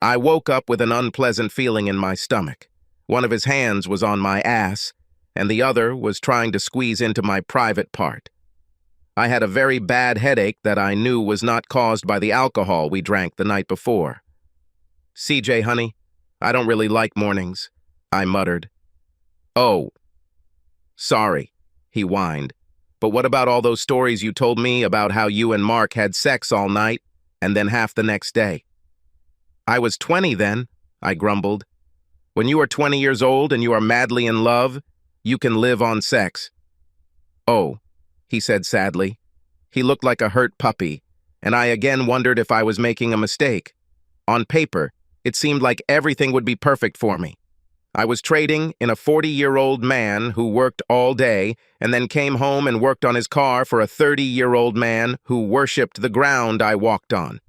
I woke up with an unpleasant feeling in my stomach. One of his hands was on my ass, and the other was trying to squeeze into my private part. I had a very bad headache that I knew was not caused by the alcohol we drank the night before. "CJ, honey, I don't really like mornings," I muttered. "Oh, sorry," he whined. "But what about all those stories you told me about how you and Mark had sex all night and then half the next day?" "I was 20 then," I grumbled. "When you are 20 years old and you are madly in love, you can live on sex." "Oh," he said sadly. He looked like a hurt puppy, and I again wondered if I was making a mistake. On paper, it seemed like everything would be perfect for me. I was trading in a 40-year-old man who worked all day and then came home and worked on his car for a 30-year-old man who worshipped the ground I walked on.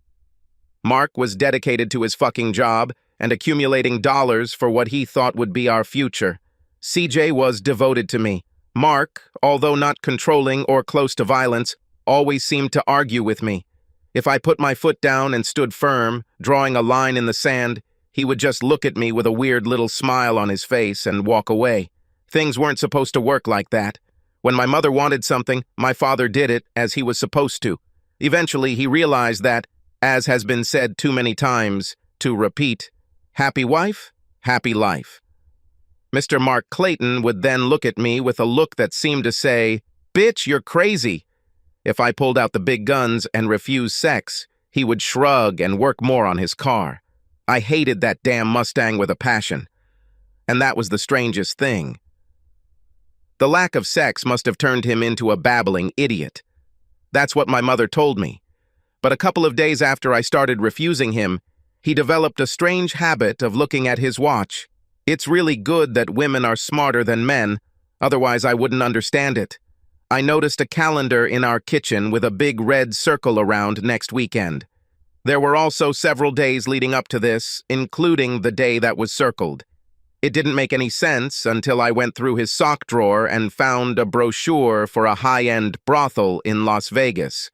Mark was dedicated to his fucking job and accumulating dollars for what he thought would be our future. CJ was devoted to me. Mark, although not controlling or close to violence, always seemed to argue with me. If I put my foot down and stood firm, drawing a line in the sand, he would just look at me with a weird little smile on his face and walk away. Things weren't supposed to work like that. When my mother wanted something, my father did it as he was supposed to. Eventually, he realized that, as has been said too many times, to repeat, happy wife, happy life. Mr. Mark Clayton would then look at me with a look that seemed to say, "Bitch, you're crazy." If I pulled out the big guns and refused sex, he would shrug and work more on his car. I hated that damn Mustang with a passion. And that was the strangest thing. The lack of sex must have turned him into a babbling idiot. That's what my mother told me. But a couple of days after I started refusing him, he developed a strange habit of looking at his watch. It's really good that women are smarter than men, otherwise I wouldn't understand it. I noticed a calendar in our kitchen with a big red circle around next weekend. There were also several days leading up to this, including the day that was circled. It didn't make any sense until I went through his sock drawer and found a brochure for a high-end brothel in Las Vegas.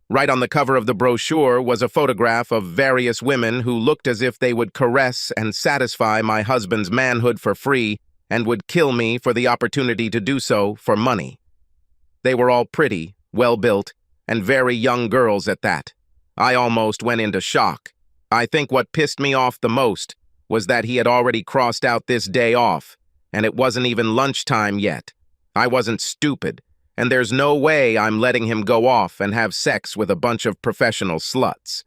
Right on the cover of the brochure was a photograph of various women who looked as if they would caress and satisfy my husband's manhood for free and would kill me for the opportunity to do so for money. They were all pretty, well-built, and very young girls at that. I almost went into shock. I think what pissed me off the most was that he had already crossed out this day off, and it wasn't even lunchtime yet. I wasn't stupid, and there's no way I'm letting him go off and have sex with a bunch of professional sluts.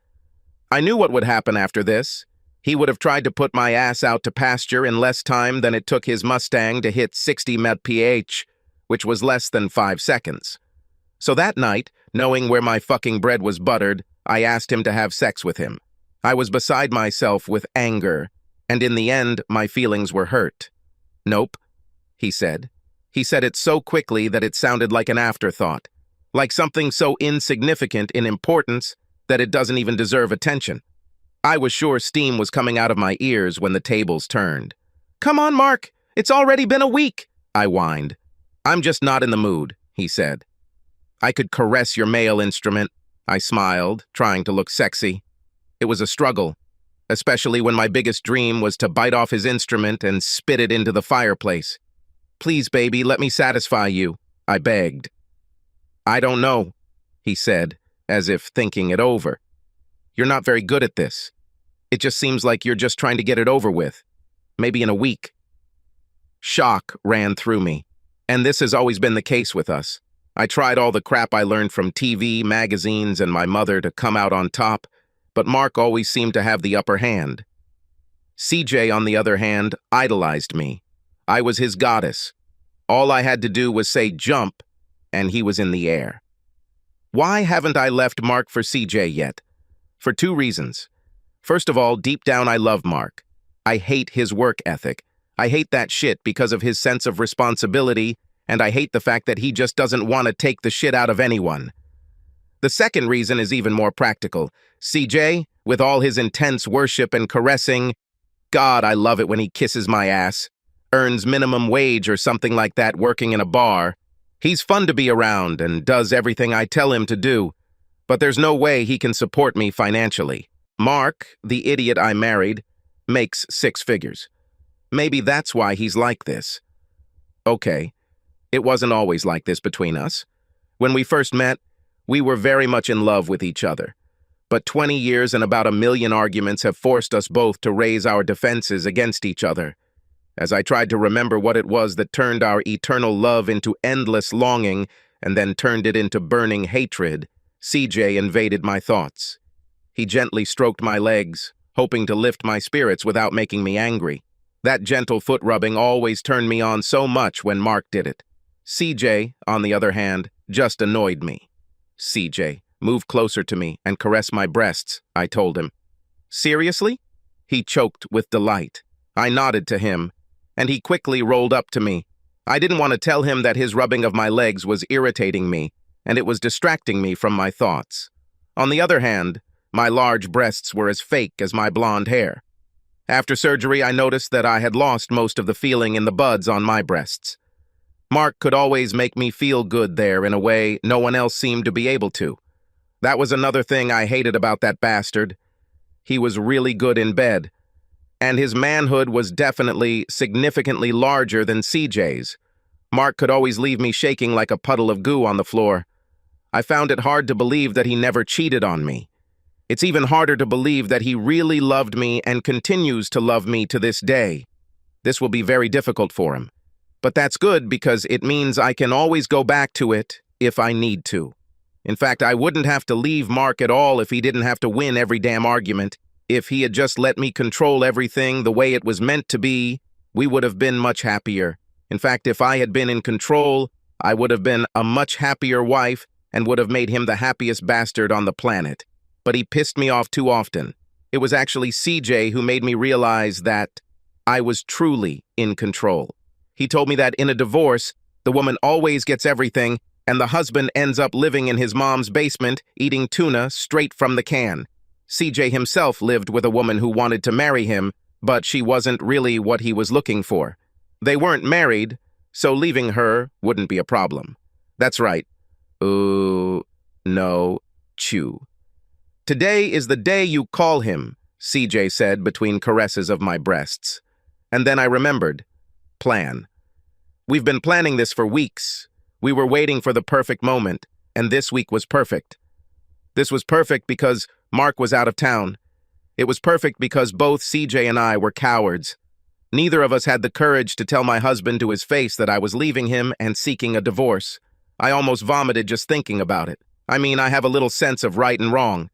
I knew what would happen after this. He would have tried to put my ass out to pasture in less time than it took his Mustang to hit 60 mph, which was less than 5 seconds. So that night, knowing where my fucking bread was buttered, I asked him to have sex with him. I was beside myself with anger, and in the end, my feelings were hurt. "Nope," he said. He said it so quickly that it sounded like an afterthought, like something so insignificant in importance that it doesn't even deserve attention. I was sure steam was coming out of my ears when the tables turned. "Come on, Mark, it's already been a week," I whined. "I'm just not in the mood," he said. "I could caress your male instrument," I smiled, trying to look sexy. It was a struggle, especially when my biggest dream was to bite off his instrument and spit it into the fireplace. "Please, baby, let me satisfy you," I begged. "I don't know," he said, as if thinking it over. "You're not very good at this. It just seems like you're just trying to get it over with. Maybe in a week." Shock ran through me, and this has always been the case with us. I tried all the crap I learned from TV, magazines, and my mother to come out on top, but Mark always seemed to have the upper hand. CJ, on the other hand, idolized me. I was his goddess. All I had to do was say jump, and he was in the air. Why haven't I left Mark for CJ yet? For 2 reasons. First of all, deep down I love Mark. I hate his work ethic. I hate that shit because of his sense of responsibility, and I hate the fact that he just doesn't want to take the shit out of anyone. The second reason is even more practical. CJ, with all his intense worship and caressing, God, I love it when he kisses my ass, earns minimum wage or something like that working in a bar. He's fun to be around and does everything I tell him to do, but there's no way he can support me financially. Mark, the idiot I married, makes 6 figures. Maybe that's why he's like this. Okay, it wasn't always like this between us. When we first met, we were very much in love with each other. But 20 years and about 1,000,000 arguments have forced us both to raise our defenses against each other. As I tried to remember what it was that turned our eternal love into endless longing and then turned it into burning hatred, CJ invaded my thoughts. He gently stroked my legs, hoping to lift my spirits without making me angry. That gentle foot rubbing always turned me on so much when Mark did it. CJ, on the other hand, just annoyed me. CJ, move closer to me and caress my breasts, I told him. Seriously? He choked with delight. I nodded to him, and he quickly rolled up to me. I didn't want to tell him that his rubbing of my legs was irritating me, and it was distracting me from my thoughts. On the other hand, my large breasts were as fake as my blonde hair. After surgery, I noticed that I had lost most of the feeling in the buds on my breasts. Mark could always make me feel good there in a way no one else seemed to be able to. That was another thing I hated about that bastard. He was really good in bed, and his manhood was definitely significantly larger than CJ's. Mark could always leave me shaking like a puddle of goo on the floor. I found it hard to believe that he never cheated on me. It's even harder to believe that he really loved me and continues to love me to this day. This will be very difficult for him. But that's good because it means I can always go back to it if I need to. In fact, I wouldn't have to leave Mark at all if he didn't have to win every damn argument. If he had just let me control everything the way it was meant to be, we would have been much happier. In fact, if I had been in control, I would have been a much happier wife and would have made him the happiest bastard on the planet. But he pissed me off too often. It was actually CJ who made me realize that I was truly in control. He told me that in a divorce, the woman always gets everything, and the husband ends up living in his mom's basement, eating tuna straight from the can. CJ himself lived with a woman who wanted to marry him, but she wasn't really what he was looking for. They weren't married, so leaving her wouldn't be a problem. That's right. Ooh, no, chew. Today is the day you call him, CJ said between caresses of my breasts. And then I remembered. Plan. We've been planning this for weeks. We were waiting for the perfect moment, and this week was perfect. This was perfect because Mark was out of town. It was perfect because both CJ and I were cowards. Neither of us had the courage to tell my husband to his face that I was leaving him and seeking a divorce. I almost vomited just thinking about it. I mean, I have a little sense of right and wrong.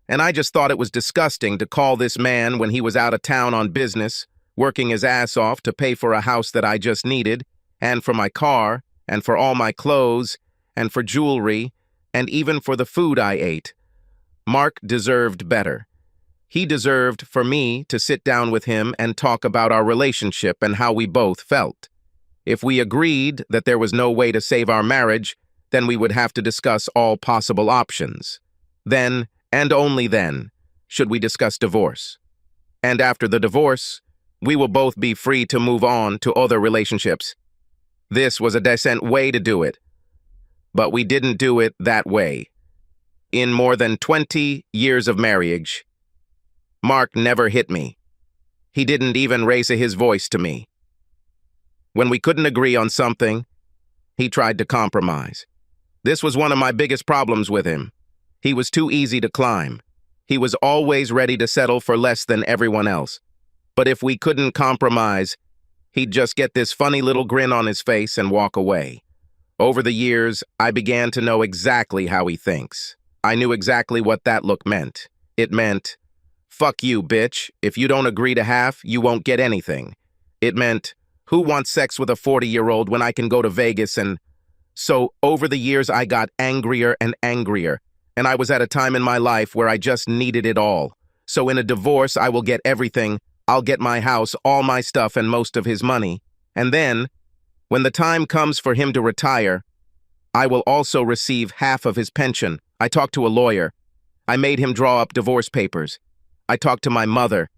And I just thought it was disgusting to call this man when he was out of town on business, working his ass off to pay for a house that I just needed, and for my car, and for all my clothes, and for jewelry, and even for the food I ate. Mark deserved better. He deserved for me to sit down with him and talk about our relationship and how we both felt. If we agreed that there was no way to save our marriage, then we would have to discuss all possible options. Then, and only then, should we discuss divorce. And after the divorce, we will both be free to move on to other relationships. This was a decent way to do it. But we didn't do it that way. In more than 20 years of marriage, Mark never hit me. He didn't even raise his voice to me. When we couldn't agree on something, he tried to compromise. This was one of my biggest problems with him. He was too easy to climb. He was always ready to settle for less than everyone else. But if we couldn't compromise, he'd just get this funny little grin on his face and walk away. Over the years, I began to know exactly how he thinks. I knew exactly what that look meant. It meant, fuck you, bitch. If you don't agree to half, you won't get anything. It meant, who wants sex with a 40-year-old when I can go to Vegas and... So, over the years, I got angrier and angrier. And I was at a time in my life where I just needed it all. So in a divorce, I will get everything. I'll get my house, all my stuff, and most of his money. And then, when the time comes for him to retire, I will also receive half of his pension. I talked to a lawyer. I made him draw up divorce papers. I talked to my mother.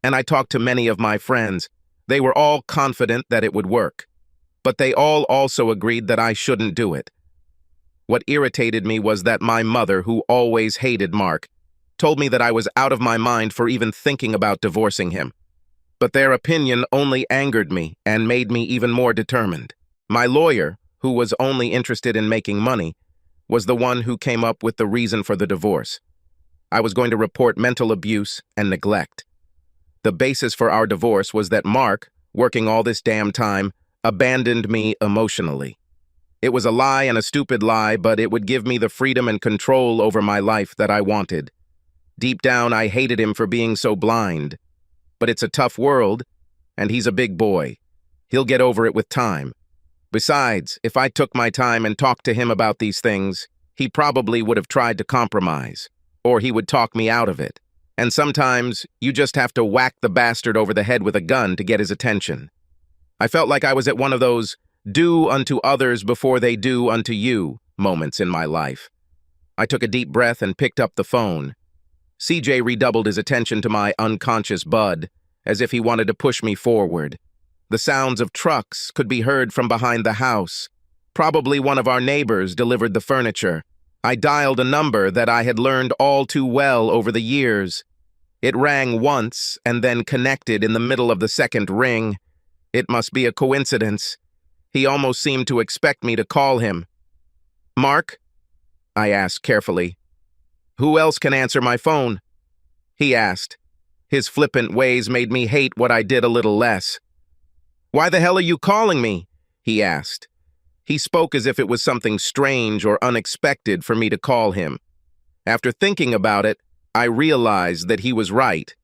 And I talked to many of my friends. They were all confident that it would work. But they all also agreed that I shouldn't do it. What irritated me was that my mother, who always hated Mark, told me that I was out of my mind for even thinking about divorcing him. But their opinion only angered me and made me even more determined. My lawyer, who was only interested in making money, was the one who came up with the reason for the divorce. I was going to report mental abuse and neglect. The basis for our divorce was that Mark, working all this damn time, abandoned me emotionally. It was a lie and a stupid lie, but it would give me the freedom and control over my life that I wanted. Deep down, I hated him for being so blind. But it's a tough world, and he's a big boy. He'll get over it with time. Besides, if I took my time and talked to him about these things, he probably would have tried to compromise, or he would talk me out of it. And sometimes, you just have to whack the bastard over the head with a gun to get his attention. I felt like I was at one of those do unto others before they do unto you moments in my life. I took a deep breath and picked up the phone. CJ redoubled his attention to my unconscious bud, as if he wanted to push me forward. The sounds of trucks could be heard from behind the house. Probably one of our neighbors delivered the furniture. I dialed a number that I had learned all too well over the years. It rang once and then connected in the middle of the second ring. It must be a coincidence. He almost seemed to expect me to call him. "Mark?" I asked carefully. "Who else can answer my phone?" he asked. His flippant ways made me hate what I did a little less. "Why the hell are you calling me?" he asked. He spoke as if it was something strange or unexpected for me to call him. After thinking about it, I realized that he was right.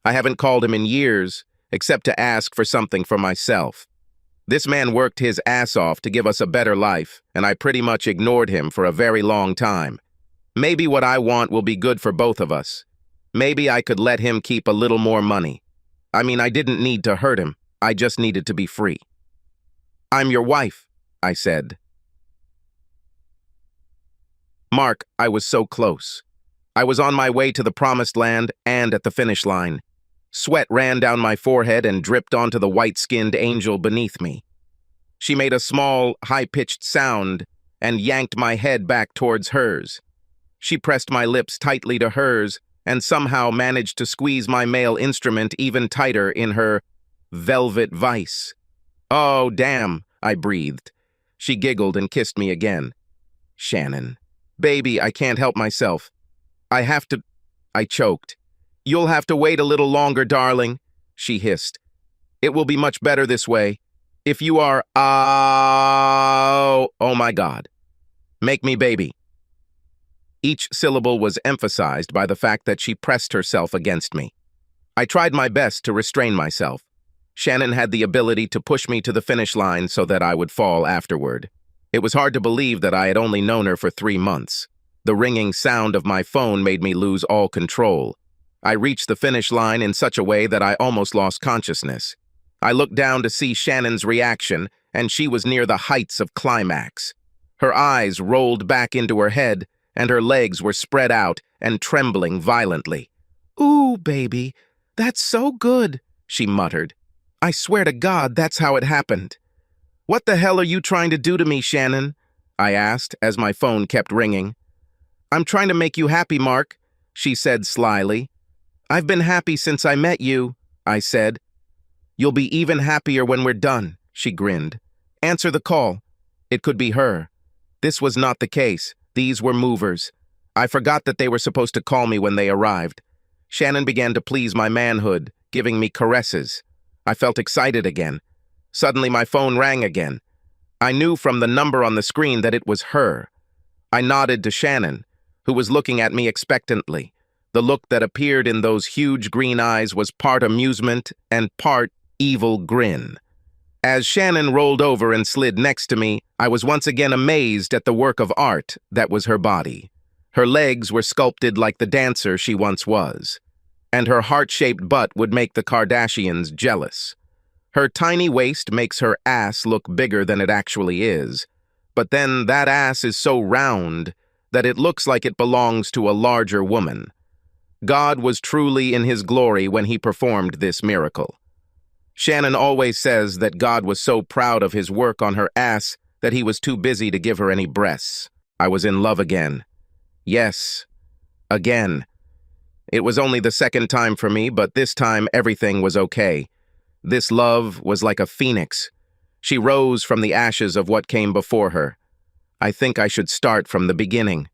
I haven't called him in years, except to ask for something for myself. This man worked his ass off to give us a better life, and I pretty much ignored him for a very long time. Maybe what I want will be good for both of us. Maybe I could let him keep a little more money. I mean, I didn't need to hurt him. I just needed to be free. "I'm your wife," I said. Mark, I was so close. I was on my way to the promised land and at the finish line. Sweat ran down my forehead and dripped onto the white-skinned angel beneath me. She made a small, high-pitched sound and yanked my head back towards hers. She pressed my lips tightly to hers and somehow managed to squeeze my male instrument even tighter in her velvet vice. "Oh, damn," I breathed. She giggled and kissed me again. "Shannon. Baby, I can't help myself. I have to—" I choked. "You'll have to wait a little longer, darling," she hissed. "It will be much better this way. If you are— oh my God. Make me baby." Each syllable was emphasized by the fact that she pressed herself against me. I tried my best to restrain myself. Shannon had the ability to push me to the finish line so that I would fall afterward. It was hard to believe that I had only known her for 3 months. The ringing sound of my phone made me lose all control. I reached the finish line in such a way that I almost lost consciousness. I looked down to see Shannon's reaction, and she was near the heights of climax. Her eyes rolled back into her head, and her legs were spread out and trembling violently. "Ooh, baby, that's so good," she muttered. "I swear to God, that's how it happened." "What the hell are you trying to do to me, Shannon?" I asked as my phone kept ringing. "I'm trying to make you happy, Mark," she said slyly. "I've been happy since I met you," I said. "You'll be even happier when we're done," she grinned. "Answer the call." It could be her. This was not the case. These were movers. I forgot that they were supposed to call me when they arrived. Shannon began to please my manhood, giving me caresses. I felt excited again. Suddenly my phone rang again. I knew from the number on the screen that it was her. I nodded to Shannon, who was looking at me expectantly. The look that appeared in those huge green eyes was part amusement and part evil grin. As Shannon rolled over and slid next to me, I was once again amazed at the work of art that was her body. Her legs were sculpted like the dancer she once was, and her heart-shaped butt would make the Kardashians jealous. Her tiny waist makes her ass look bigger than it actually is, but then that ass is so round that it looks like it belongs to a larger woman. God was truly in his glory when he performed this miracle. Shannon always says that God was so proud of his work on her ass that he was too busy to give her any breasts. I was in love again. Yes, again. It was only the second time for me, but this time everything was okay. This love was like a phoenix. She rose from the ashes of what came before her. I think I should start from the beginning.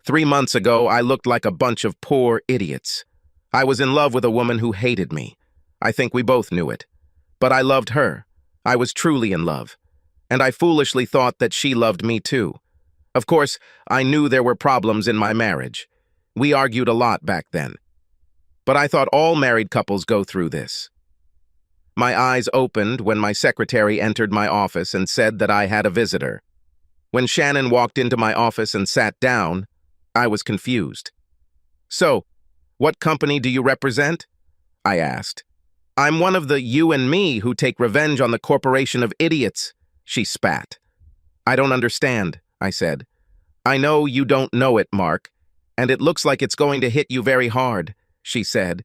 3 months ago, I looked like a bunch of poor idiots. I was in love with a woman who hated me. I think we both knew it. But I loved her. I was truly in love. And I foolishly thought that she loved me too. Of course, I knew there were problems in my marriage. We argued a lot back then. But I thought all married couples go through this. My eyes opened when my secretary entered my office and said that I had a visitor. When Shannon walked into my office and sat down, I was confused. "So, what company do you represent?" I asked. "I'm one of the you and me who take revenge on the corporation of idiots," she spat. "I don't understand," I said. "I know you don't know it, Mark, and it looks like it's going to hit you very hard," she said.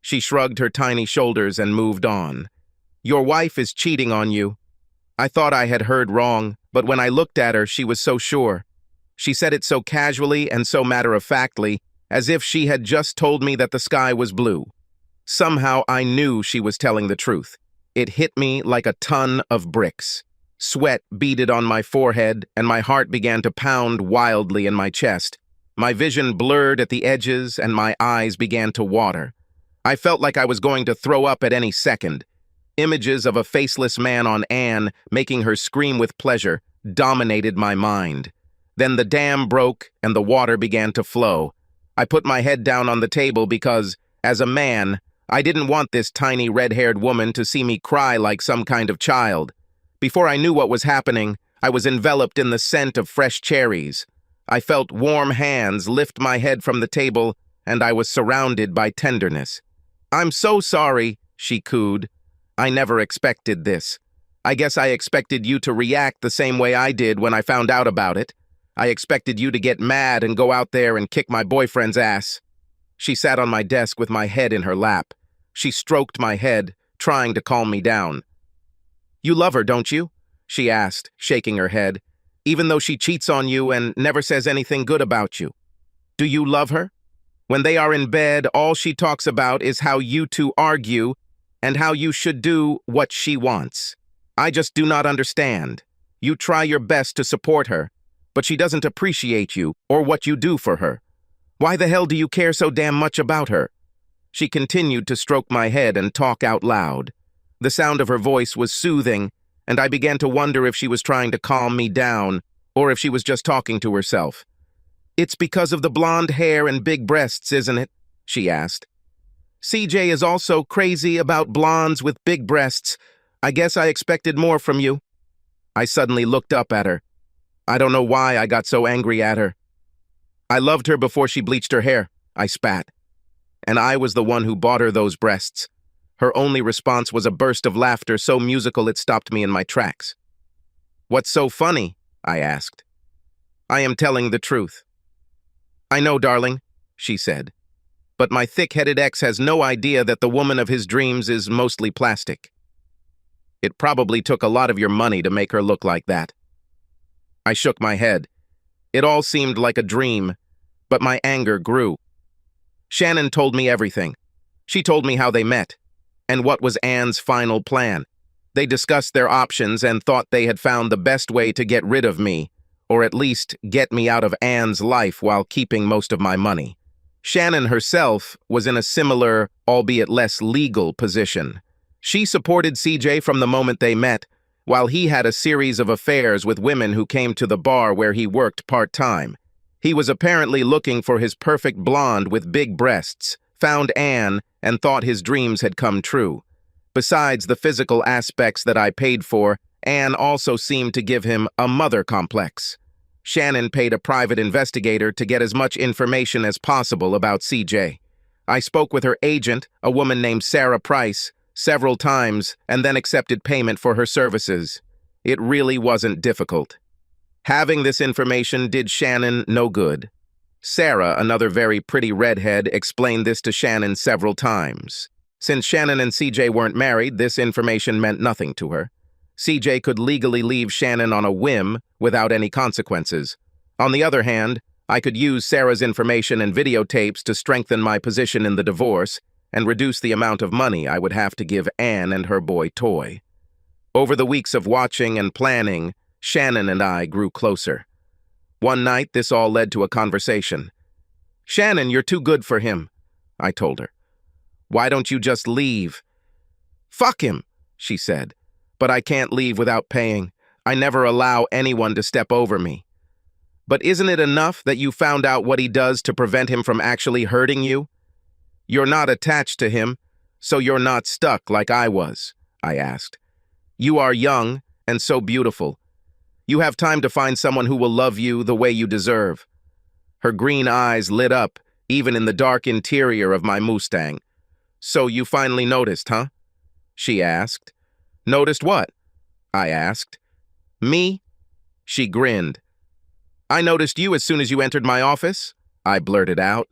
She shrugged her tiny shoulders and moved on. "Your wife is cheating on you." I thought I had heard wrong, but when I looked at her, she was so sure. She said it so casually and so matter-of-factly, as if she had just told me that the sky was blue. Somehow I knew she was telling the truth. It hit me like a ton of bricks. Sweat beaded on my forehead, and my heart began to pound wildly in my chest. My vision blurred at the edges, and my eyes began to water. I felt like I was going to throw up at any second. Images of a faceless man on Anne, making her scream with pleasure, dominated my mind. Then the dam broke, and the water began to flow. I put my head down on the table because, as a man, I didn't want this tiny red-haired woman to see me cry like some kind of child. Before I knew what was happening, I was enveloped in the scent of fresh cherries. I felt warm hands lift my head from the table, and I was surrounded by tenderness. "I'm so sorry," she cooed. "I never expected this. I guess I expected you to react the same way I did when I found out about it. I expected you to get mad and go out there and kick my boyfriend's ass." She sat on my desk with my head in her lap. She stroked my head, trying to calm me down. "You love her, don't you?" she asked, shaking her head, "even though she cheats on you and never says anything good about you. Do you love her? When they are in bed, all she talks about is how you two argue and how you should do what she wants. I just do not understand. You try your best to support her, but she doesn't appreciate you or what you do for her. Why the hell do you care so damn much about her?" She continued to stroke my head and talk out loud. The sound of her voice was soothing, and I began to wonder if she was trying to calm me down or if she was just talking to herself. "It's because of the blonde hair and big breasts, isn't it?" she asked. "CJ is also crazy about blondes with big breasts. I guess I expected more from you." I suddenly looked up at her. I don't know why I got so angry at her. "I loved her before she bleached her hair," I spat. "And I was the one who bought her those breasts." Her only response was a burst of laughter so musical it stopped me in my tracks. "What's so funny?" I asked. "I am telling the truth." "I know, darling," she said. "But my thick-headed ex has no idea that the woman of his dreams is mostly plastic. It probably took a lot of your money to make her look like that." I shook my head. It all seemed like a dream, but my anger grew. Shannon told me everything. She told me how they met, and what was Anne's final plan. They discussed their options and thought they had found the best way to get rid of me, or at least get me out of Anne's life while keeping most of my money. Shannon herself was in a similar, albeit less legal, position. She supported CJ from the moment they met, while he had a series of affairs with women who came to the bar where he worked part-time. He was apparently looking for his perfect blonde with big breasts, found Anne, and thought his dreams had come true. Besides the physical aspects that I paid for, Anne also seemed to give him a mother complex. Shannon paid a private investigator to get as much information as possible about CJ. I spoke with her agent, a woman named Sarah Price, several times and then accepted payment for her services. It really wasn't difficult. Having this information did Shannon no good. Sarah, another very pretty redhead, explained this to Shannon several times. Since Shannon and CJ weren't married, this information meant nothing to her. CJ could legally leave Shannon on a whim without any consequences. On the other hand, I could use Sarah's information and videotapes to strengthen my position in the divorce and reduce the amount of money I would have to give Anne and her boy Toy. Over the weeks of watching and planning, Shannon and I grew closer. One night, this all led to a conversation. "Shannon, you're too good for him," I told her. "Why don't you just leave?" "Fuck him," she said. "But I can't leave without paying. I never allow anyone to step over me." "But isn't it enough that you found out what he does to prevent him from actually hurting you? You're not attached to him, so you're not stuck like I was," I asked. "You are young and so beautiful. You have time to find someone who will love you the way you deserve." Her green eyes lit up, even in the dark interior of my Mustang. "So you finally noticed, huh?" she asked. "Noticed what?" I asked. "Me?" She grinned. "I noticed you as soon as you entered my office," I blurted out.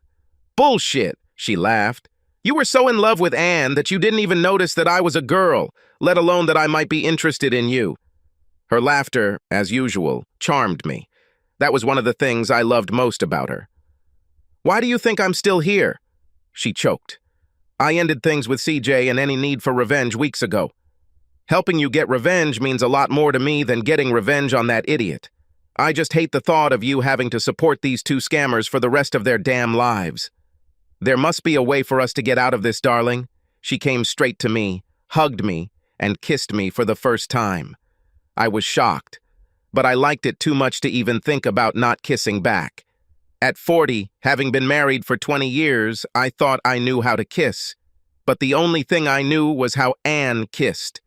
"Bullshit," she laughed. "You were so in love with Anne that you didn't even notice that I was a girl, let alone that I might be interested in you." Her laughter, as usual, charmed me. That was one of the things I loved most about her. "Why do you think I'm still here?" She choked. "I ended things with CJ and any need for revenge weeks ago. Helping you get revenge means a lot more to me than getting revenge on that idiot. I just hate the thought of you having to support these two scammers for the rest of their damn lives. There must be a way for us to get out of this, darling." She came straight to me, hugged me, and kissed me for the first time. I was shocked, but I liked it too much to even think about not kissing back. At 40, having been married for 20 years, I thought I knew how to kiss. But the only thing I knew was how Anne kissed.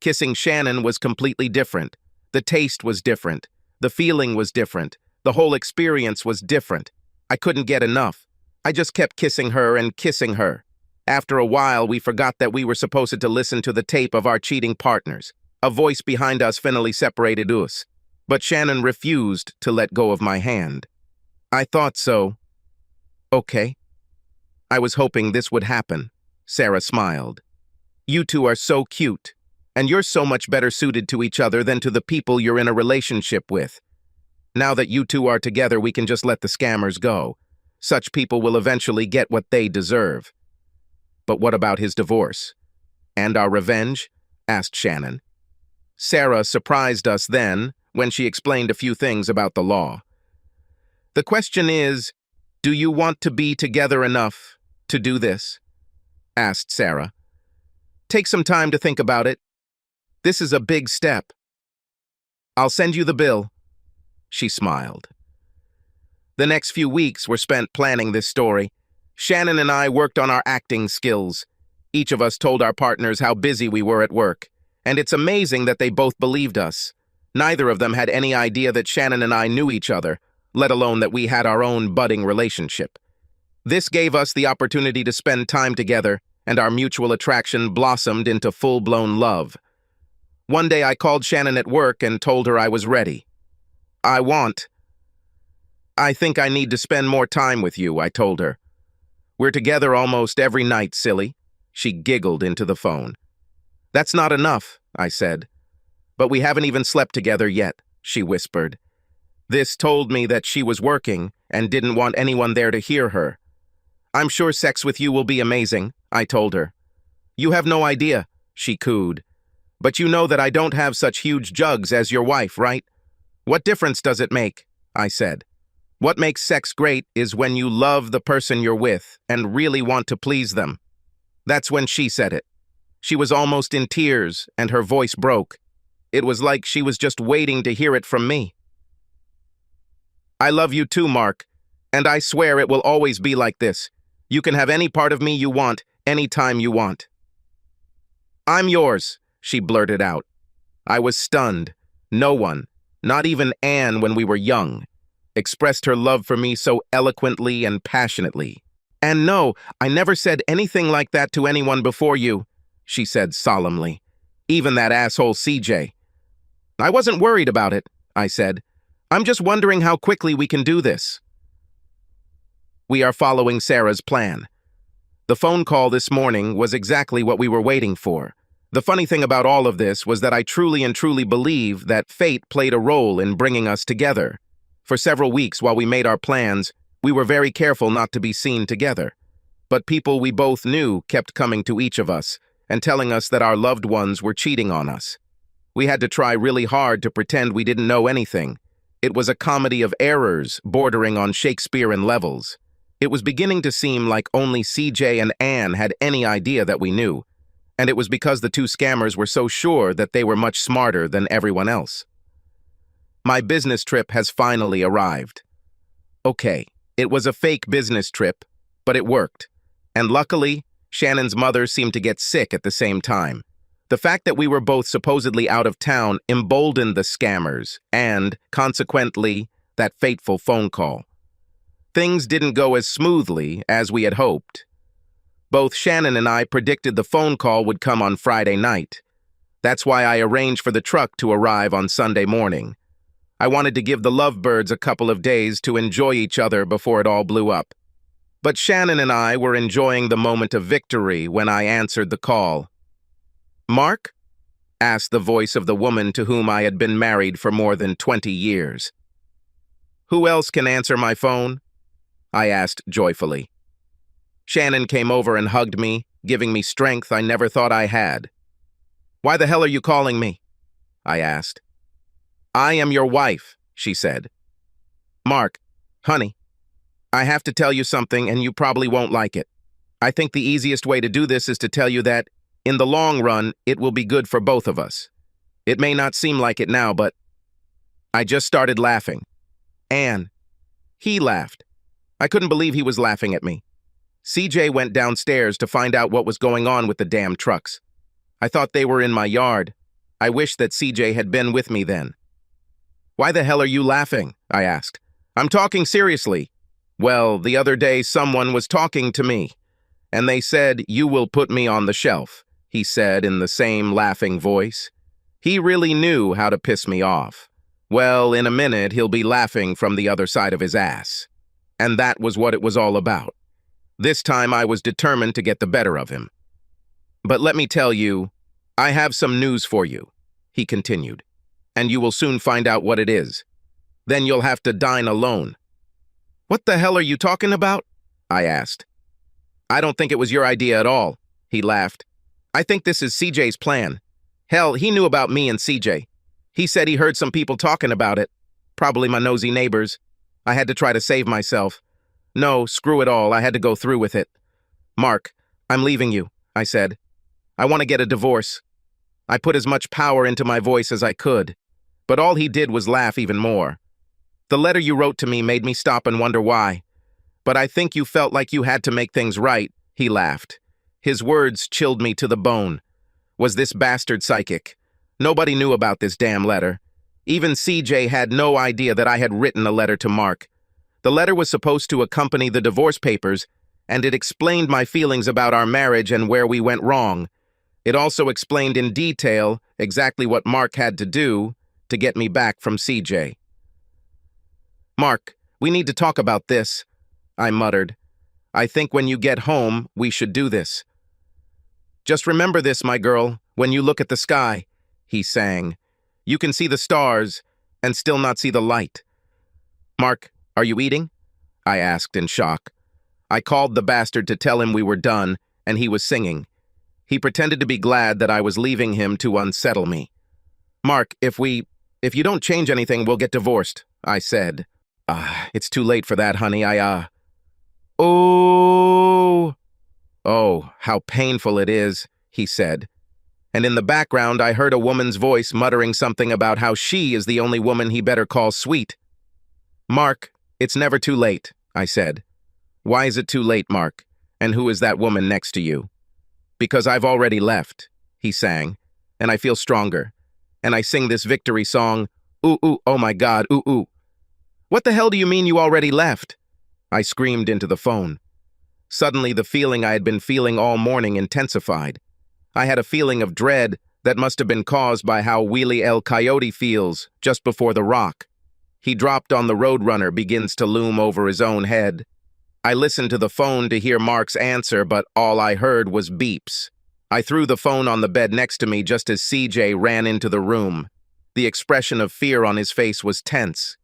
Kissing Shannon was completely different. The taste was different. The feeling was different. The whole experience was different. I couldn't get enough. I just kept kissing her and kissing her. After a while, we forgot that we were supposed to listen to the tape of our cheating partners. A voice behind us finally separated us. But Shannon refused to let go of my hand. "I thought so." "Okay." "I was hoping this would happen." Sarah smiled. "You two are so cute, and you're so much better suited to each other than to the people you're in a relationship with. Now that you two are together, we can just let the scammers go. Such people will eventually get what they deserve." "But what about his divorce? And our revenge?" asked Shannon. Sarah surprised us then when she explained a few things about the law. "The question is, do you want to be together enough to do this?" asked Sarah. "Take some time to think about it. This is a big step. I'll send you the bill." She smiled. The next few weeks were spent planning this story. Shannon and I worked on our acting skills. Each of us told our partners how busy we were at work, and it's amazing that they both believed us. Neither of them had any idea that Shannon and I knew each other, let alone that we had our own budding relationship. This gave us the opportunity to spend time together, and our mutual attraction blossomed into full-blown love. One day I called Shannon at work and told her I was ready. I think I need to spend more time with you," I told her. "We're together almost every night, silly." She giggled into the phone. "That's not enough," I said. "But we haven't even slept together yet," she whispered. This told me that she was working and didn't want anyone there to hear her. "I'm sure sex with you will be amazing," I told her. "You have no idea," she cooed. "But you know that I don't have such huge jugs as your wife, right?" "What difference does it make?" I said. "What makes sex great is when you love the person you're with and really want to please them." That's when she said it. She was almost in tears and her voice broke. It was like she was just waiting to hear it from me. "I love you too, Mark, and I swear it will always be like this. You can have any part of me you want, anytime you want." "I'm yours," she blurted out. I was stunned. No one, not even Anne when we were young, expressed her love for me so eloquently and passionately. "And no, I never said anything like that to anyone before you," she said solemnly. "Even that asshole CJ." "I wasn't worried about it," I said. "I'm just wondering how quickly we can do this." We are following Sarah's plan. The phone call this morning was exactly what we were waiting for. The funny thing about all of this was that I truly believe that fate played a role in bringing us together. For several weeks while we made our plans, we were very careful not to be seen together. But people we both knew kept coming to each of us and telling us that our loved ones were cheating on us. We had to try really hard to pretend we didn't know anything. It was a comedy of errors bordering on Shakespearean levels. It was beginning to seem like only CJ and Anne had any idea that we knew, and it was because the two scammers were so sure that they were much smarter than everyone else. My business trip has finally arrived. Okay, it was a fake business trip, but it worked. And luckily, Shannon's mother seemed to get sick at the same time. The fact that we were both supposedly out of town emboldened the scammers and, consequently, that fateful phone call. Things didn't go as smoothly as we had hoped. Both Shannon and I predicted the phone call would come on Friday night. That's why I arranged for the truck to arrive on Sunday morning. I wanted to give the lovebirds a couple of days to enjoy each other before it all blew up. But Shannon and I were enjoying the moment of victory when I answered the call. "Mark?" asked the voice of the woman to whom I had been married for more than 20 years. "Who else can answer my phone?" I asked joyfully. Shannon came over and hugged me, giving me strength I never thought I had. "Why the hell are you calling me?" I asked. "I am your wife," she said. "Mark, honey, I have to tell you something and you probably won't like it. I think the easiest way to do this is to tell you that, in the long run, it will be good for both of us. It may not seem like it now, but..." I just started laughing. Anne. He laughed. I couldn't believe he was laughing at me. CJ went downstairs to find out what was going on with the damn trucks. I thought they were in my yard. I wish that CJ had been with me then. "Why the hell are you laughing?" I asked. "I'm talking seriously." "Well, the other day someone was talking to me, and they said, 'You will put me on the shelf,'" he said in the same laughing voice. He really knew how to piss me off. Well, in a minute he'll be laughing from the other side of his ass. And that was what it was all about. This time I was determined to get the better of him. "But let me tell you, I have some news for you," he continued, "and you will soon find out what it is. Then you'll have to dine alone." "What the hell are you talking about?" I asked. "I don't think it was your idea at all," he laughed. "I think this is CJ's plan. Hell, he knew about me and CJ. He said he heard some people talking about it. Probably my nosy neighbors. I had to try to save myself. No, screw it all, I had to go through with it. Mark, I'm leaving you," I said. "I want to get a divorce." I put as much power into my voice as I could, but all he did was laugh even more. "The letter you wrote to me made me stop and wonder why. But I think you felt like you had to make things right," he laughed. His words chilled me to the bone. Was this bastard psychic? Nobody knew about this damn letter. Even CJ had no idea that I had written a letter to Mark. The letter was supposed to accompany the divorce papers, and it explained my feelings about our marriage and where we went wrong. It also explained in detail exactly what Mark had to do to get me back from CJ. "Mark, we need to talk about this," I muttered. "I think when you get home, we should do this." "Just remember this, my girl, when you look at the sky," he sang. "You can see the stars and still not see the light." "Mark, are you eating?" I asked in shock. I called the bastard to tell him we were done, and he was singing. He pretended to be glad that I was leaving him to unsettle me. "Mark, if you don't change anything, we'll get divorced," I said. It's too late for that, honey. Oh, how painful it is," he said. And in the background, I heard a woman's voice muttering something about how she is the only woman he better call sweet. "Mark, it's never too late," I said. "Why is it too late, Mark? And who is that woman next to you?" "Because I've already left," he sang, "and I feel stronger. And I sing this victory song, ooh, ooh, oh my God, ooh, ooh." "What the hell do you mean you already left?" I screamed into the phone. Suddenly, the feeling I had been feeling all morning intensified. I had a feeling of dread that must have been caused by how Wile El Coyote feels just before the rock. He dropped on the Roadrunner begins to loom over his own head. I listened to the phone to hear Mark's answer, but all I heard was beeps. I threw the phone on the bed next to me just as CJ ran into the room. The expression of fear on his face was tense.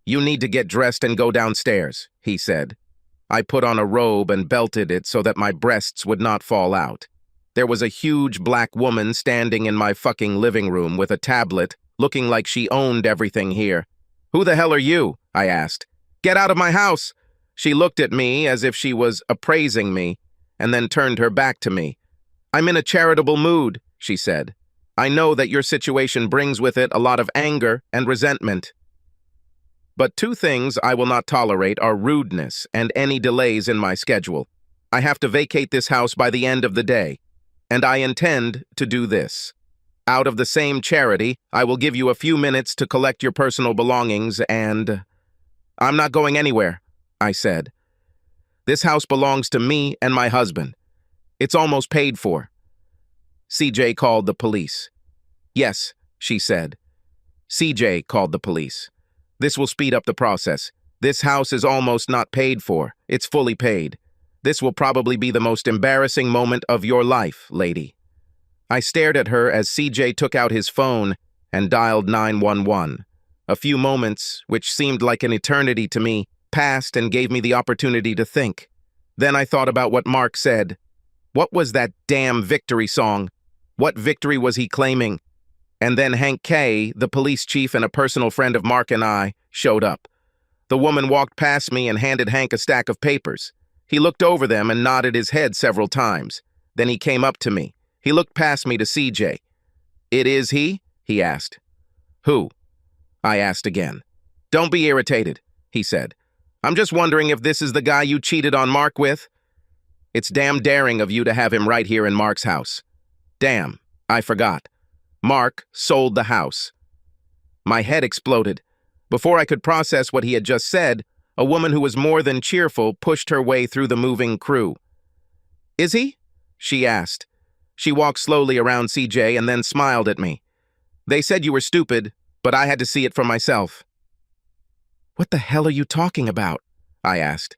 "You need to get dressed and go downstairs," he said. I put on a robe and belted it so that my breasts would not fall out. There was a huge black woman standing in my fucking living room with a tablet, looking like she owned everything here. "Who the hell are you?" I asked. "Get out of my house!" She looked at me as if she was appraising me, and then turned her back to me. "I'm in a charitable mood," she said. "I know that your situation brings with it a lot of anger and resentment. But two things I will not tolerate are rudeness and any delays in my schedule. I have to vacate this house by the end of the day, and I intend to do this. Out of the same charity, I will give you a few minutes to collect your personal belongings and—" "I'm not going anywhere," I said. "This house belongs to me and my husband. It's almost paid for." CJ called the police. "Yes," she said. CJ called the police. "This will speed up the process. This house is almost not paid for. It's fully paid. This will probably be the most embarrassing moment of your life, lady." I stared at her as CJ took out his phone and dialed 911. A few moments, which seemed like an eternity to me, passed and gave me the opportunity to think. Then I thought about what Mark said. What was that damn victory song? What victory was he claiming? And then Hank K., the police chief and a personal friend of Mark and I, showed up. The woman walked past me and handed Hank a stack of papers. He looked over them and nodded his head several times. Then he came up to me. He looked past me to CJ. "It is he?" he asked. "Who?" I asked again. "Don't be irritated," he said. "I'm just wondering if this is the guy you cheated on Mark with. It's damn daring of you to have him right here in Mark's house. Damn, I forgot. Mark sold the house." My head exploded. Before I could process what he had just said, a woman who was more than cheerful pushed her way through the moving crew. "Is he?" she asked. She walked slowly around CJ and then smiled at me. "They said you were stupid, but I had to see it for myself." "What the hell are you talking about?" I asked.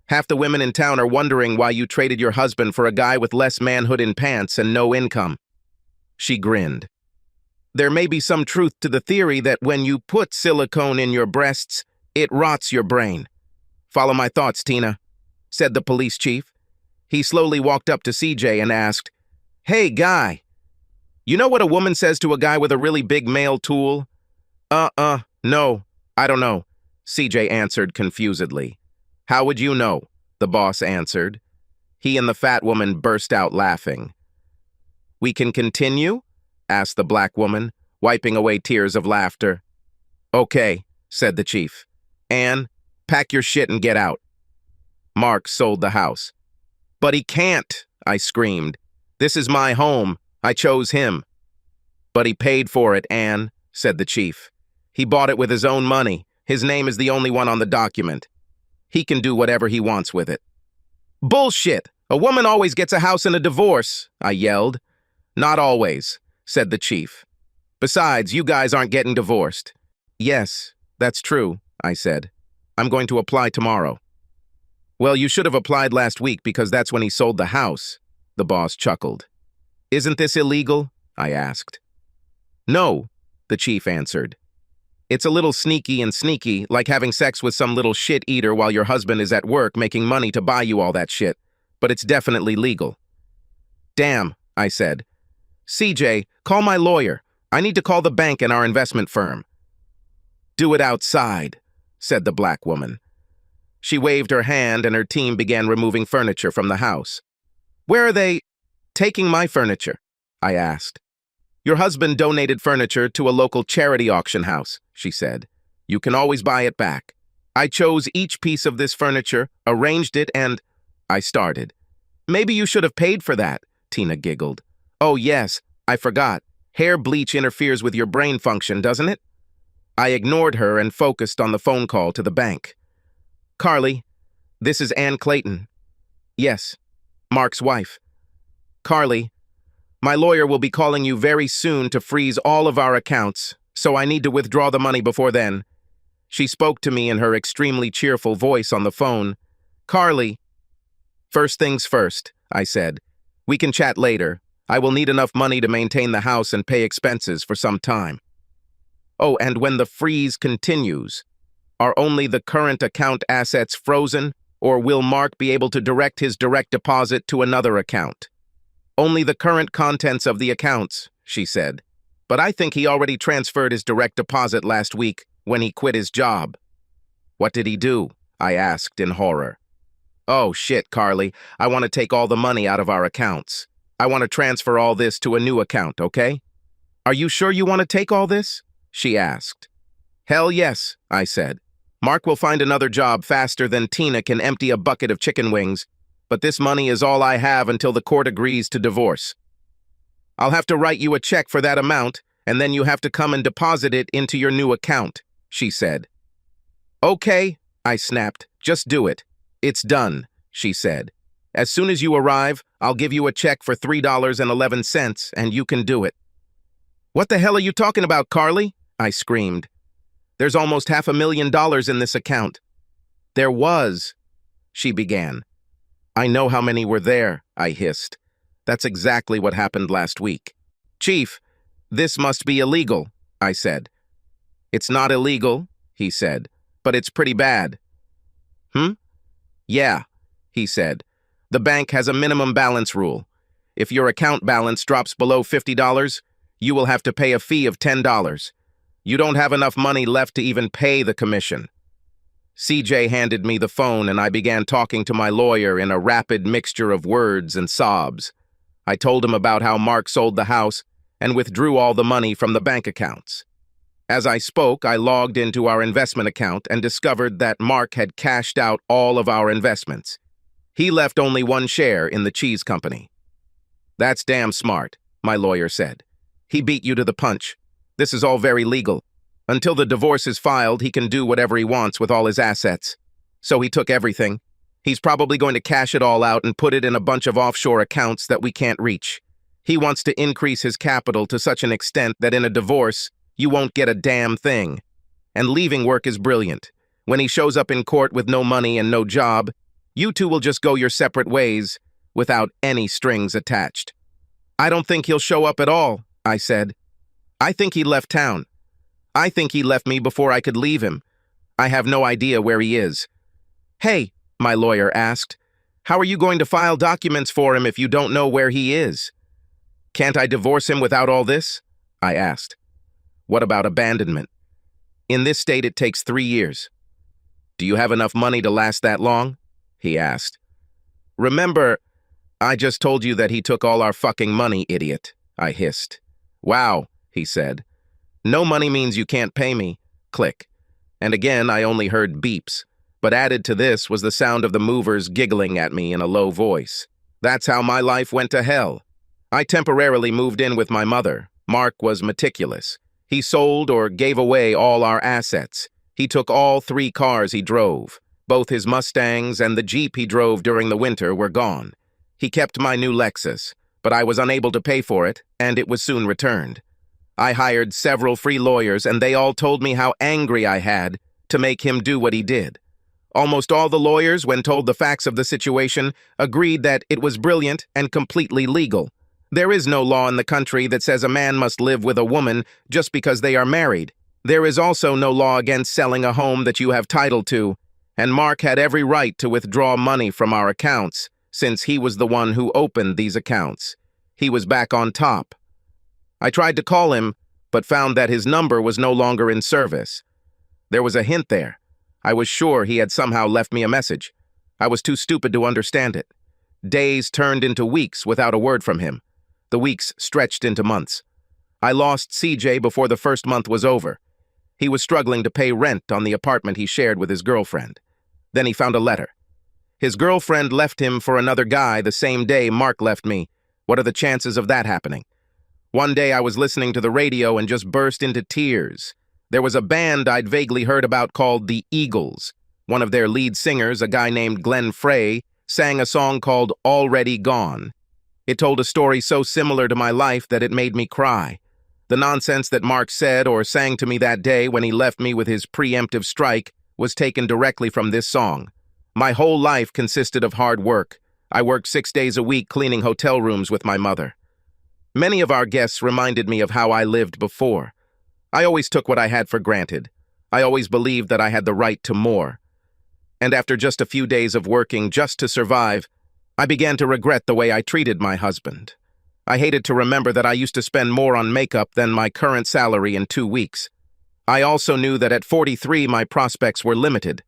"Half the women in town are wondering why you traded your husband for a guy with less manhood in pants and no income." She grinned. "There may be some truth to the theory that when you put silicone in your breasts, it rots your brain." "Follow my thoughts, Tina," said the police chief. He slowly walked up to CJ and asked, "Hey, guy, you know what a woman says to a guy with a really big male tool?" No, I don't know," CJ answered confusedly. "How would you know?" the boss answered. He and the fat woman burst out laughing. "We can continue?" asked the black woman, wiping away tears of laughter. "Okay," said the chief. "Ann, pack your shit and get out." Mark sold the house. "But he can't," I screamed. "This is my home. I chose him." "But he paid for it, Ann," said the chief. "He bought it with his own money. His name is the only one on the document. He can do whatever he wants with it." "Bullshit! A woman always gets a house in a divorce," I yelled. "Not always," said the chief. "Besides, you guys aren't getting divorced." "Yes, that's true," I said. "I'm going to apply tomorrow." "Well, you should have applied last week because that's when he sold the house," the boss chuckled. "Isn't this illegal?" I asked. "No," the chief answered. "It's a little sneaky, like having sex with some little shit-eater while your husband is at work making money to buy you all that shit, but it's definitely legal." "Damn," I said. "CJ, call my lawyer. I need to call the bank and our investment firm." "Do it outside," said the black woman. She waved her hand and her team began removing furniture from the house. "Where are they taking my furniture?" I asked. "Your husband donated furniture to a local charity auction house," she said. "You can always buy it back. I chose each piece of this furniture, arranged it, and—" I started. "Maybe you should have paid for that," Tina giggled. "Oh, yes, I forgot. Hair bleach interferes with your brain function, doesn't it?" I ignored her and focused on the phone call to the bank. "Carly, this is Ann Clayton." "Yes, Mark's wife." "Carly, my lawyer will be calling you very soon to freeze all of our accounts, so I need to withdraw the money before then." She spoke to me in her extremely cheerful voice on the phone. "Carly." "First things first," I said. "We can chat later. I will need enough money to maintain the house and pay expenses for some time. Oh, and when the freeze continues, Are only the current account assets frozen, or will Mark be able to direct his direct deposit to another account? Only the current contents of the accounts, she said. But I think he already transferred his direct deposit last week when he quit his job. What did he do? I asked in horror. Oh shit, Carly, I want to take all the money out of our accounts. I want to transfer all this to a new account, okay? Are you sure you want to take all this? She asked. Hell yes, I said. Mark will find another job faster than Tina can empty a bucket of chicken wings, but this money is all I have until the court agrees to divorce. I'll have to write you a check for that amount, and then you have to come and deposit it into your new account, she said. Okay, I snapped. Just do it. It's done, she said. As soon as you arrive, I'll give you a check for $3.11, and you can do it. What the hell are you talking about, Carly? I screamed. There's almost $500,000 in this account. There was, she began. I know how many were there, I hissed. That's exactly what happened last week. Chief, this must be illegal, I said. It's not illegal, he said, but it's pretty bad. Yeah, he said. The bank has a minimum balance rule. If your account balance drops below $50, you will have to pay a fee of $10. You don't have enough money left to even pay the commission. CJ handed me the phone and I began talking to my lawyer in a rapid mixture of words and sobs. I told him about how Mark sold the house and withdrew all the money from the bank accounts. As I spoke, I logged into our investment account and discovered that Mark had cashed out all of our investments. He left only one share in the cheese company. That's damn smart, my lawyer said. He beat you to the punch. This is all very legal. Until the divorce is filed, he can do whatever he wants with all his assets. So he took everything. He's probably going to cash it all out and put it in a bunch of offshore accounts that we can't reach. He wants to increase his capital to such an extent that in a divorce, you won't get a damn thing. And leaving work is brilliant. When he shows up in court with no money and no job, you two will just go your separate ways without any strings attached. I don't think he'll show up at all, I said. I think he left town. I think he left me before I could leave him. I have no idea where he is. Hey, my lawyer asked, how are you going to file documents for him if you don't know where he is? Can't I divorce him without all this? I asked. What about abandonment? In this state, it takes 3 years. Do you have enough money to last that long? He asked. Remember, I just told you that he took all our fucking money, idiot, I hissed. Wow, he said. No money means you can't pay me. Click. And again, I only heard beeps, but added to this was the sound of the movers giggling at me in a low voice. That's how my life went to hell. I temporarily moved in with my mother. Mark was meticulous. He sold or gave away all our assets. He took all 3 cars he drove. Both his Mustangs and the Jeep he drove during the winter were gone. He kept my new Lexus, but I was unable to pay for it, and it was soon returned. I hired several free lawyers, and they all told me how angry I had to make him do what he did. Almost all the lawyers, when told the facts of the situation, agreed that it was brilliant and completely legal. There is no law in the country that says a man must live with a woman just because they are married. There is also no law against selling a home that you have title to, and Mark had every right to withdraw money from our accounts, since he was the one who opened these accounts. He was back on top. I tried to call him, but found that his number was no longer in service. There was a hint there. I was sure he had somehow left me a message. I was too stupid to understand it. Days turned into weeks without a word from him. The weeks stretched into months. I lost CJ before the first month was over. He was struggling to pay rent on the apartment he shared with his girlfriend. Then he found a letter. His girlfriend left him for another guy the same day Mark left me. What are the chances of that happening? One day I was listening to the radio and just burst into tears. There was a band I'd vaguely heard about called the Eagles. One of their lead singers, a guy named Glenn Frey, sang a song called Already Gone. It told a story so similar to my life that it made me cry. The nonsense that Mark said or sang to me that day when he left me with his preemptive strike was taken directly from this song. My whole life consisted of hard work. I worked 6 days a week cleaning hotel rooms with my mother. Many of our guests reminded me of how I lived before. I always took what I had for granted. I always believed that I had the right to more. And after just a few days of working just to survive, I began to regret the way I treated my husband. I hated to remember that I used to spend more on makeup than my current salary in 2 weeks. I also knew that at 43 my prospects were limited.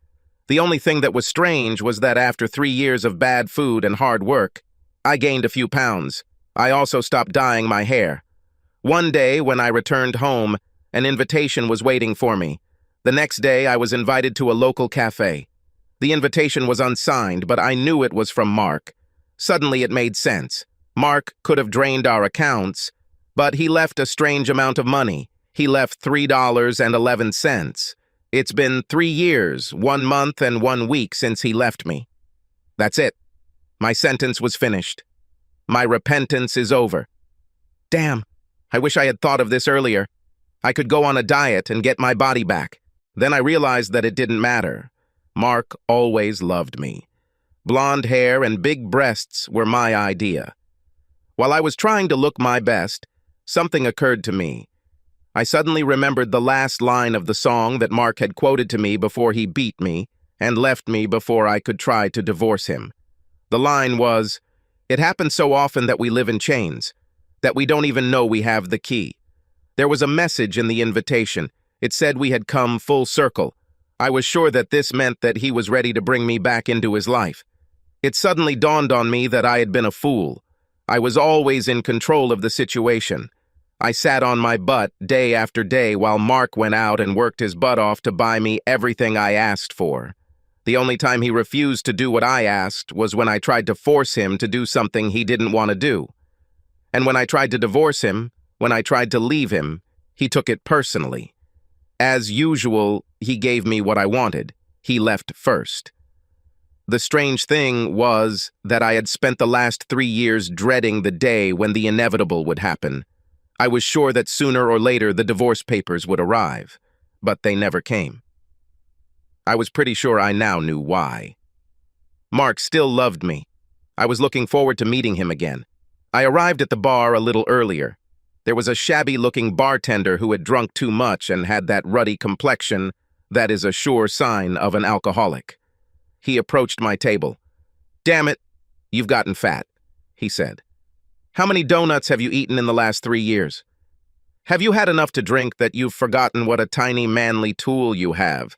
The only thing that was strange was that after 3 years of bad food and hard work, I gained a few pounds. I also stopped dyeing my hair. One day, when I returned home, an invitation was waiting for me. The next day, I was invited to a local cafe. The invitation was unsigned, but I knew it was from Mark. Suddenly, it made sense. Mark could have drained our accounts, but he left a strange amount of money. He left $3.11. It's been 3 years, 1 month, and 1 week since he left me. That's it. My sentence was finished. My repentance is over. Damn, I wish I had thought of this earlier. I could go on a diet and get my body back. Then I realized that it didn't matter. Mark always loved me. Blonde hair and big breasts were my idea. While I was trying to look my best, something occurred to me. I suddenly remembered the last line of the song that Mark had quoted to me before he beat me and left me before I could try to divorce him. The line was, "It happens so often that we live in chains, that we don't even know we have the key." There was a message in the invitation. It said we had come full circle. I was sure that this meant that he was ready to bring me back into his life. It suddenly dawned on me that I had been a fool. I was always in control of the situation. I sat on my butt day after day while Mark went out and worked his butt off to buy me everything I asked for. The only time he refused to do what I asked was when I tried to force him to do something he didn't want to do. And when I tried to divorce him, when I tried to leave him, he took it personally. As usual, he gave me what I wanted. He left first. The strange thing was that I had spent the last 3 years dreading the day when the inevitable would happen. I was sure that sooner or later the divorce papers would arrive, but they never came. I was pretty sure I now knew why. Mark still loved me. I was looking forward to meeting him again. I arrived at the bar a little earlier. There was a shabby-looking bartender who had drunk too much and had that ruddy complexion that is a sure sign of an alcoholic. He approached my table. "Damn it, you've gotten fat," he said. "How many donuts have you eaten in the last 3 years? Have you had enough to drink that you've forgotten what a tiny manly tool you have?"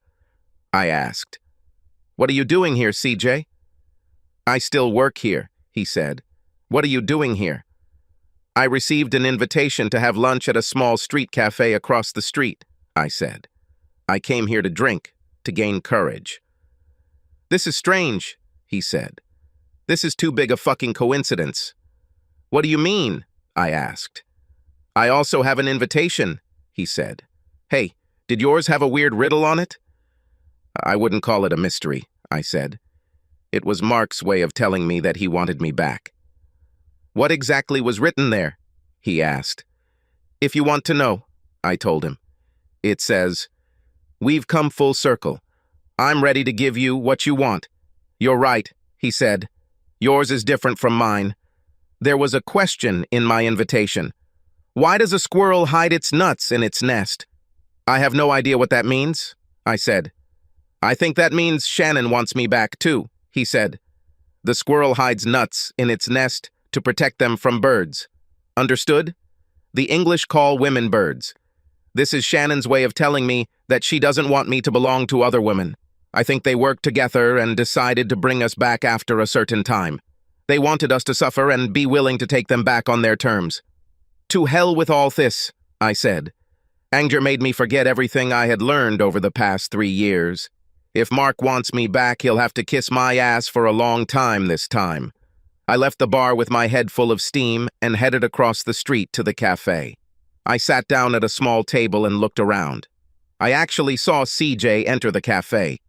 I asked. "What are you doing here, CJ?" "I still work here," he said. "What are you doing here?" "I received an invitation to have lunch at a small street cafe across the street," I said. "I came here to drink, to gain courage." "This is strange," he said. "This is too big a fucking coincidence." "What do you mean?" I asked. "I also have an invitation," he said. "Hey, did yours have a weird riddle on it?" "I wouldn't call it a mystery," I said. It was Mark's way of telling me that he wanted me back. "What exactly was written there?" he asked. "If you want to know," I told him. "It says, 'We've come full circle. I'm ready to give you what you want.'" "You're right," he said. "Yours is different from mine." There was a question in my invitation. "Why does a squirrel hide its nuts in its nest?" "I have no idea what that means," I said. "I think that means Shannon wants me back too," he said. "The squirrel hides nuts in its nest to protect them from birds. Understood? The English call women birds. This is Shannon's way of telling me that she doesn't want me to belong to other women. I think they worked together and decided to bring us back after a certain time. They wanted us to suffer and be willing to take them back on their terms." "To hell with all this," I said. Anger made me forget everything I had learned over the past 3 years. If Mark wants me back, he'll have to kiss my ass for a long time this time. I left the bar with my head full of steam and headed across the street to the cafe. I sat down at a small table and looked around. I actually saw CJ enter the cafe.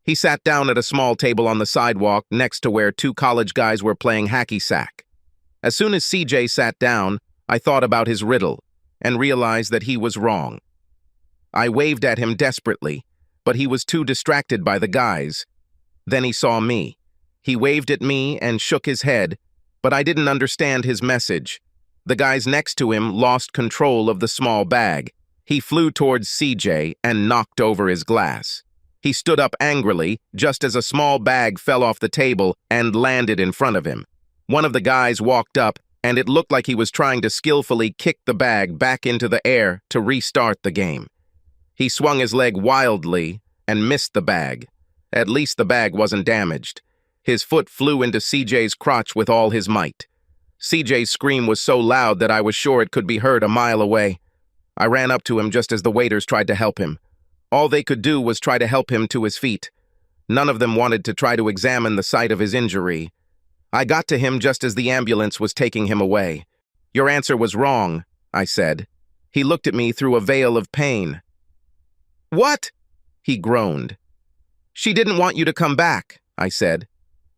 He sat down at a small table on the sidewalk next to where 2 college guys were playing hacky sack. As soon as CJ sat down, I thought about his riddle and realized that he was wrong. I waved at him desperately, but he was too distracted by the guys. Then he saw me. He waved at me and shook his head, but I didn't understand his message. The guys next to him lost control of the small bag. He flew towards CJ and knocked over his glass. He stood up angrily just as a small bag fell off the table and landed in front of him. One of the guys walked up, and it looked like he was trying to skillfully kick the bag back into the air to restart the game. He swung his leg wildly and missed the bag. At least the bag wasn't damaged. His foot flew into CJ's crotch with all his might. CJ's scream was so loud that I was sure it could be heard a mile away. I ran up to him just as the waiters tried to help him. All they could do was try to help him to his feet. None of them wanted to try to examine the site of his injury. I got to him just as the ambulance was taking him away. "Your answer was wrong," I said. He looked at me through a veil of pain. "What?" he groaned. "She didn't want you to come back," I said.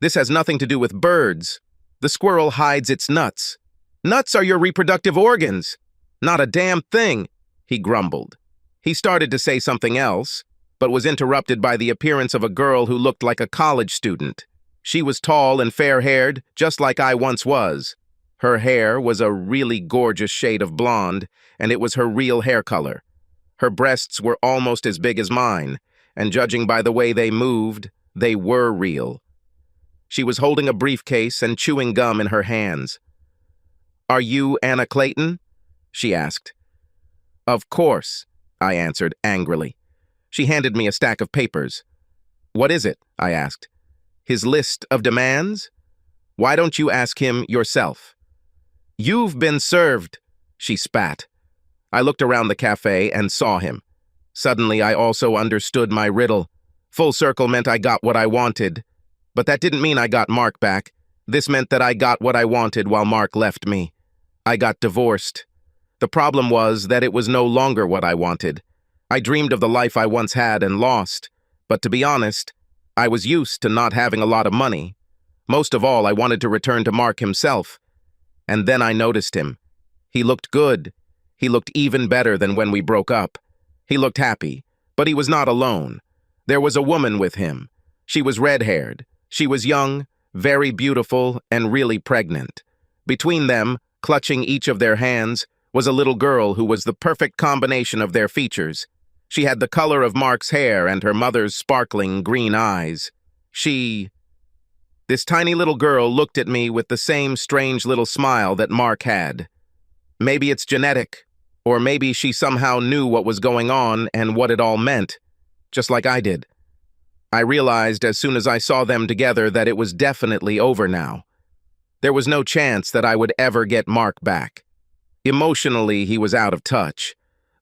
"This has nothing to do with birds. The squirrel hides its nuts. Nuts are your reproductive organs." "Not a damn thing," he grumbled. He started to say something else, but was interrupted by the appearance of a girl who looked like a college student. She was tall and fair-haired, just like I once was. Her hair was a really gorgeous shade of blonde, and it was her real hair color. Her breasts were almost as big as mine, and judging by the way they moved, they were real. She was holding a briefcase and chewing gum in her hands. "Are you Anna Clayton?" she asked. "Of course," I answered angrily. She handed me a stack of papers. "What is it?" I asked. "His list of demands? Why don't you ask him yourself?" "You've been served," she spat. I looked around the cafe and saw him. Suddenly, I also understood my riddle. Full circle meant I got what I wanted. But that didn't mean I got Mark back. This meant that I got what I wanted while Mark left me. I got divorced. The problem was that it was no longer what I wanted. I dreamed of the life I once had and lost. But to be honest, I was used to not having a lot of money. Most of all, I wanted to return to Mark himself. And then I noticed him. He looked good. He looked even better than when we broke up. He looked happy, but he was not alone. There was a woman with him. She was red-haired. She was young, very beautiful, and really pregnant. Between them, clutching each of their hands, was a little girl who was the perfect combination of their features. She had the color of Mark's hair and her mother's sparkling green eyes. This tiny little girl looked at me with the same strange little smile that Mark had. Maybe it's genetic, or maybe she somehow knew what was going on and what it all meant, just like I did. I realized as soon as I saw them together that it was definitely over now. There was no chance that I would ever get Mark back. Emotionally, he was out of touch.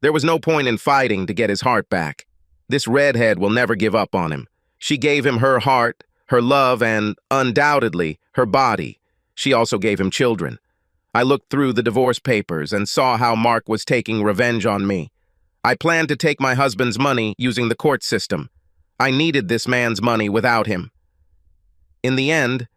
There was no point in fighting to get his heart back. This redhead will never give up on him. She gave him her heart, her love, and, undoubtedly, her body. She also gave him children. I looked through the divorce papers and saw how Mark was taking revenge on me. I planned to take my husband's money using the court system. I needed this man's money without him. In the end,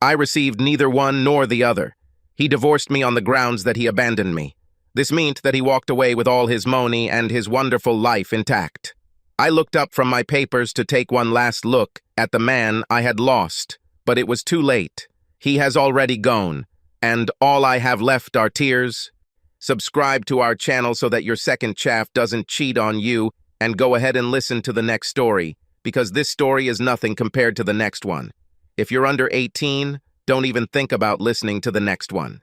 I received neither one nor the other. He divorced me on the grounds that he abandoned me. This meant that he walked away with all his money and his wonderful life intact. I looked up from my papers to take one last look at the man I had lost, but it was too late. He has already gone, and all I have left are tears. Subscribe to our channel so that your second chaff doesn't cheat on you, and go ahead and listen to the next story, because this story is nothing compared to the next one. If you're under 18, don't even think about listening to the next one.